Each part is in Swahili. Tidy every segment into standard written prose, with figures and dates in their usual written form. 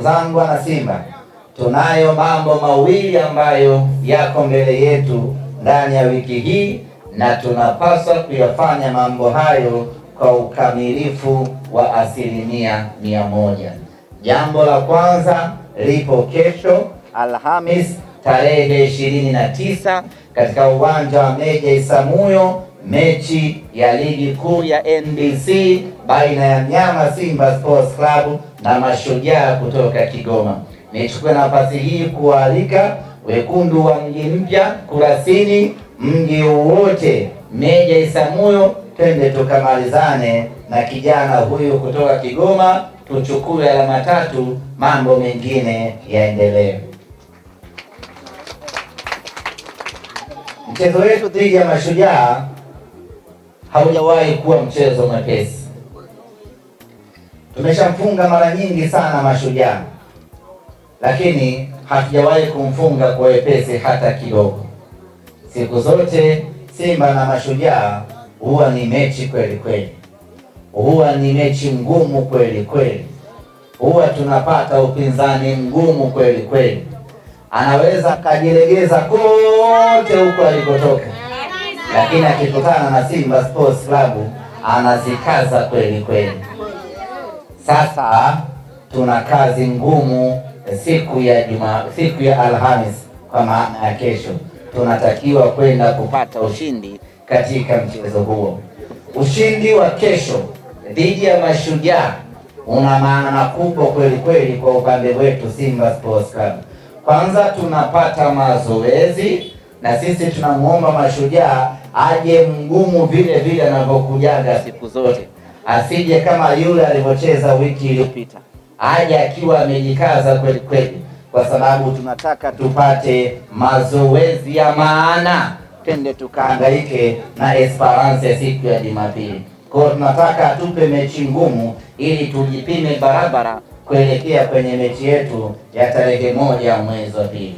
Ndugu zangu wana Simba, tunayo mambo mawili ambayo yako mbele yetu ndani ya wiki hii, na tunapaswa kuyafanya mambo hayo kwa ukamilifu wa 100%. Jambo la kwanza lipo kesho Alhamis tarehe 29 katika uwanja wa Meja Isamuhyo, mechi ya ligi kuu ya NBC baina ya Mnyama Simba Sports Club na Mashujaa kutoka Kigoma. Nichukue nafasi hii kualika wekundu wa Mji Mpya, Kurasini, mji wote, Meja Isamuhyo, twende tukamalizane na kijana huyu kutoka Kigoma, tuchukue alama 3, mambo mengine yaendelee. Mchezo wetu dhidi ya Mashujaa haujawahi kuwa mchezo mwepesi. Tumeshamfunga mara nyingi sana Mashujaa, lakini hatujawahi kumfunga kwa wepesi hata kidogo. Siku zote Simba na Mashujaa huwa ni mechi kweli kweli, huwa ni mechi ngumu kweli kweli, huwa tunapata upinzani mgumu kweli kweli. Anaweza akajilegeza kote huko alikotoka, lakini akikutana na Simba Sports Club anazikaza kweli kweli. Sasa tuna kazi ngumu siku ya Alhamis, kwa maana ya kesho tunatakiwa kwenda kupata ushindi katika mchezo huo. Ushindi wa kesho dhidi ya Mashujaa una maana kubwa kweli kweli kwa upande wetu Simba Sports Club. Kwanza tunapata mazoezi, na sisi tunamuomba Mashujaa aje mgumu vile vile anavyokujaga siku zote, asije kama yule alivyocheza wiki iliyopita, aje akiwa amejikaza kweli kweli, kwa sababu tunataka tupate mazoezi ya maana, twende tukahangaike na Esperance siku ya Jumapili. Kwa hiyo tunataka atupe mechi ngumu ili tujipime barabara kuelekea kwenye mechi yetu ya tarehe 1 mwezi wa pili.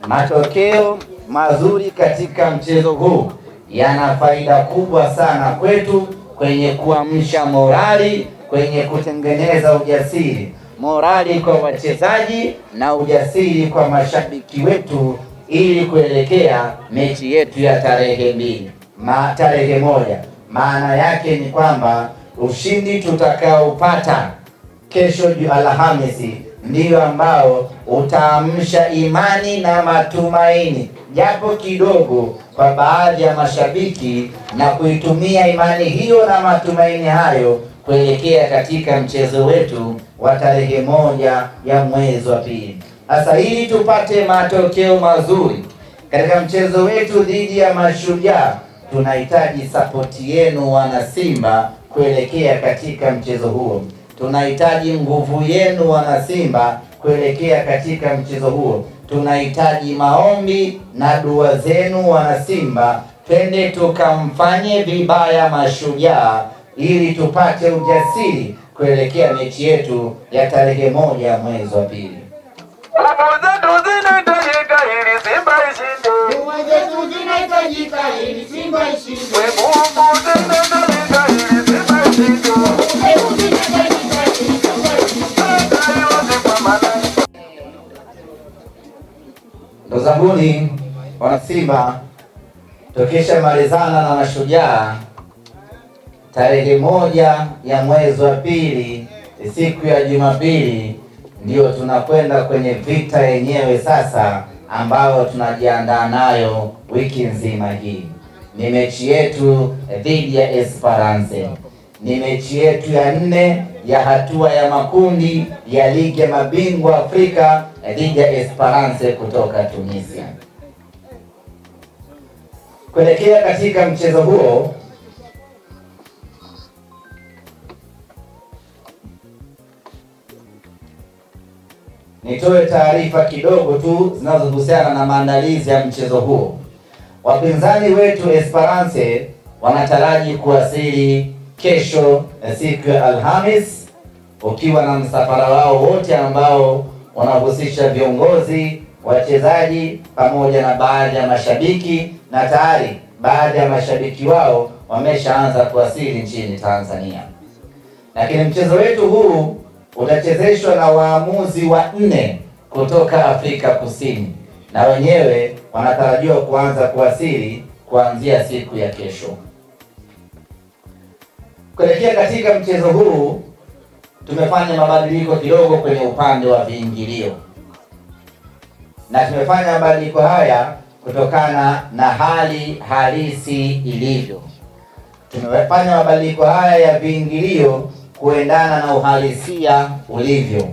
Matokeo mazuri katika mchezo huu yana faida kubwa sana kwetu kwenye kuamsha morali, kwenye kutengeneza ujasiri, morali kwa wachezaji na ujasiri kwa mashabiki wetu, ili kuelekea mechi yetu ya tarehe 1. Maana yake ni kwamba ushindi tutakaopata kesho Alhamisi ndio ambao utaamsha imani na matumaini japo kidogo kwa baadhi ya mashabiki, na kuitumia imani hiyo na matumaini hayo kuelekea katika mchezo wetu wa tarehe 1 ya mwezi wa pili. Sasa ili tupate matokeo mazuri katika mchezo wetu dhidi ya Mashujaa, tunahitaji sapoti yenu wana Simba kuelekea katika mchezo huo. Tunahitaji nguvu yenu wana Simba kuelekea katika mchezo huo. Tunahitaji maombi na dua zenu wana Simba, twende tukamfanye vibaya Mashujaa ili tupate ujasiri kuelekea mechi yetu ya tarehe 1 mwezi wa pili. Ndugu zanguni wana Simba, tukisha malizana na Mashujaa tarehe 1 ya mwezi wa pili, siku ya Jumapili, ndio tunakwenda kwenye vita yenyewe sasa, ambayo tunajiandaa nayo wiki nzima hii. Ni mechi yetu dhidi ya Esperance, ni mechi yetu ya 4 ya hatua ya makundi ya ligi ya mabingwa Afrika dhidi ya Esperance kutoka Tunisia. Kuelekea katika mchezo huo, nitoe taarifa kidogo tu zinazohusiana na maandalizi ya mchezo huo. Wapinzani wetu Esperance wanataraji kuwasili kesho siku ya Alhamis, ukiwa na msafara wao wote ambao wanahusisha viongozi, wachezaji pamoja na baadhi ya mashabiki, na tayari baadhi ya mashabiki wao wameshaanza kuwasili nchini Tanzania. Lakini mchezo wetu huu utachezeshwa na waamuzi wanne kutoka Afrika Kusini, na wenyewe wanatarajiwa kuanza kuwasili kuanzia siku ya kesho. Kuelekea katika mchezo huu, tumefanya mabadiliko kidogo kwenye upande wa viingilio, na tumefanya mabadiliko haya kutokana na hali halisi ilivyo. Tumefanya mabadiliko haya ya viingilio kuendana na uhalisia ulivyo.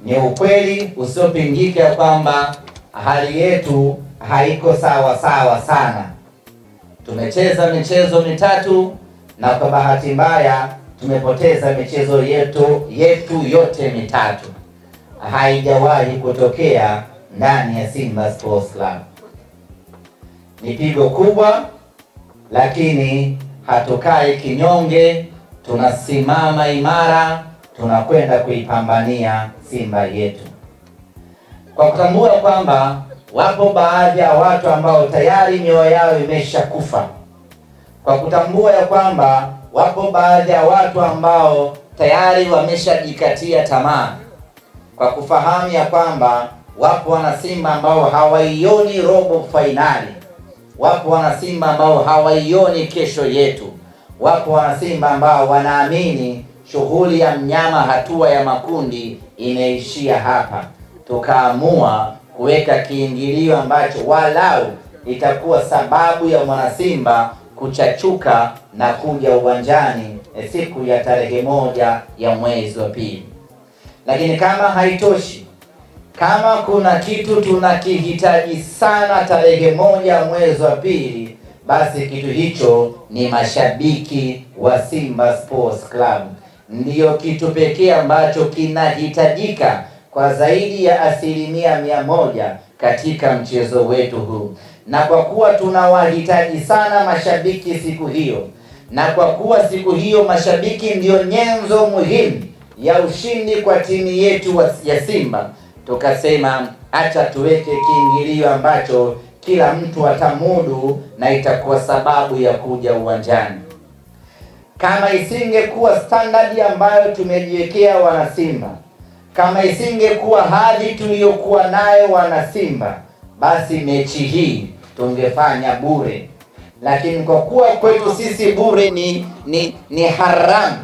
Ni ukweli usiopingika ya kwamba hali yetu haiko sawa sawa sana. Tumecheza michezo mitatu na kwa bahati mbaya tumepoteza michezo yetu yote mitatu. Haijawahi kutokea ndani ya Simba Sports Club. Ni pigo kubwa, lakini hatukai kinyonge, tunasimama imara, tunakwenda kuipambania Simba yetu, kwa kutambua kwamba wapo baadhi ya watu ambao tayari mioyo yao imeshakufa, kwa kutambua ya kwamba wapo baadhi ya watu ambao tayari wameshajikatia tamaa, kwa kufahamu ya kwamba wapo wana Simba ambao hawaioni robo fainali, wapo wana Simba ambao hawaioni kesho yetu, wapo wana Simba ambao wanaamini shughuli ya mnyama hatua ya makundi imeishia hapa. Tukaamua kuweka kiingilio ambacho walau itakuwa sababu ya mwanasimba kuchachuka na kuja uwanjani siku ya tarehe 1 ya mwezi wa pili. Lakini kama haitoshi, kama kuna kitu tunakihitaji sana tarehe 1 mwezi wa pili, basi kitu hicho ni mashabiki wa Simba Sports Club. Ndiyo kitu pekee ambacho kinahitajika kwa zaidi ya 100% katika mchezo wetu huu. Na kwa kuwa tunawahitaji sana mashabiki siku hiyo, na kwa kuwa siku hiyo mashabiki ndiyo nyenzo muhimu ya ushindi kwa timu yetu ya Simba, tukasema acha tuweke kiingilio ambacho kila mtu atamudu na itakuwa sababu ya kuja uwanjani. Kama isingekuwa standard ambayo tumejiwekea wana Simba, kama isingekuwa hadhi tuliyokuwa nayo wana Simba, basi mechi hii tungefanya bure. Lakini kwa kuwa kwetu sisi bure ni haramu,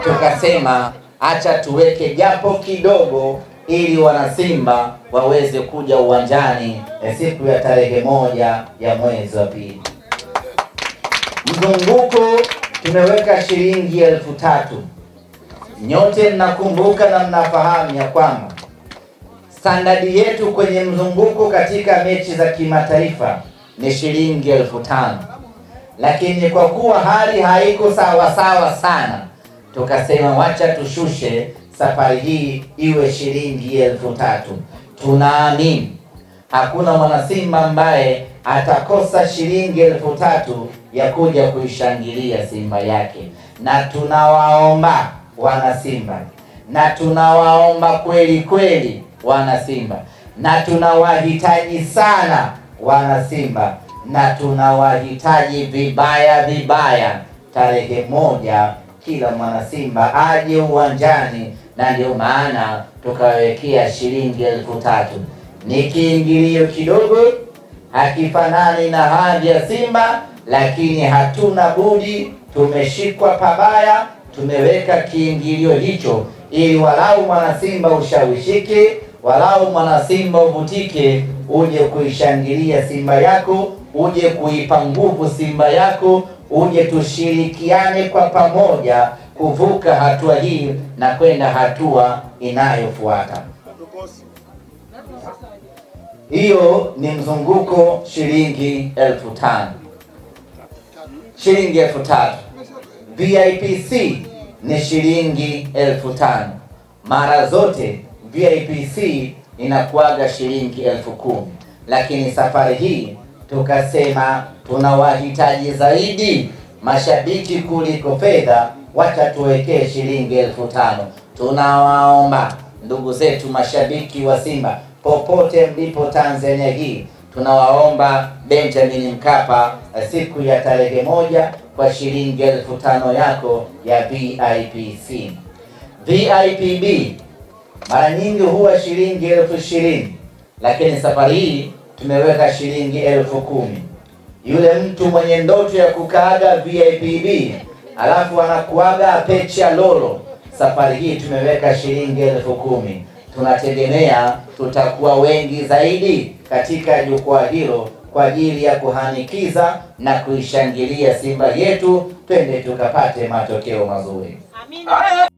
tukasema acha tuweke japo kidogo ili wana Simba waweze kuja uwanjani siku ya tarehe 1 ya mwezi wa pili. Mzunguko tumeweka shilingi 3,000. Nyote mnakumbuka na mnafahamu ya kwamba standard yetu kwenye mzunguko katika mechi za kimataifa ni shilingi 5,000. Lakini kwa kuwa hali haiko sawa sawa sana, tukasema wacha tushushe safari hii iwe shilingi 3,000. Tunaamini hakuna mwanasimba ambaye atakosa shilingi 3,000 ya kuja kuishangilia Simba yake. Na tunawaomba wana Simba, na tunawaomba kweli kweli wana Simba, na tunawahitaji sana wana Simba, na tunawahitaji vibaya tarehe 1 kila mwana Simba aje uwanjani. Na ndio maana tukawekea shilingi 3,000. Ni kiingilio kidogo, hakifanani na hadhi ya Simba, lakini hatuna budi, tumeshikwa pabaya, tumeweka kiingilio hicho ili walau mwana Simba ushawishike, walau mwana Simba uvutike, uje kuishangilia Simba yako, uje kuipa nguvu Simba yako, uje tushirikiane kwa pamoja kuvuka hatua hii na kwenda hatua inayofuata. Hiyo ni mzunguko shilingi 5,000. Shilingi 3,000. VIPC ni shilingi 5,000. Mara zote VIPC inakuaga shilingi 10,000. Lakini safari hii tukasema tunawahitaji zaidi mashabiki kuliko fedha, wacha tuwekee shilingi 5,000. Tunawaomba ndugu zetu mashabiki wa Simba popote mlipo Tanzania hii, tunawaomba Benjamin Mkapa siku ya tarehe 1 kwa shilingi 5,000 yako ya VIPC. VIPB mara nyingi huwa shilingi 20,000, lakini safari hii tumeweka shilingi 10,000. Yule mtu mwenye ndoto ya kukaaga VIPB alafu anakuaga pecha lolo, safari hii tumeweka shilingi 10,000. Tunategemea tutakuwa wengi zaidi katika jukwaa hilo kwa ajili ya kuhanikiza na kuishangilia Simba yetu, twende tukapate matokeo mazuri. Amina.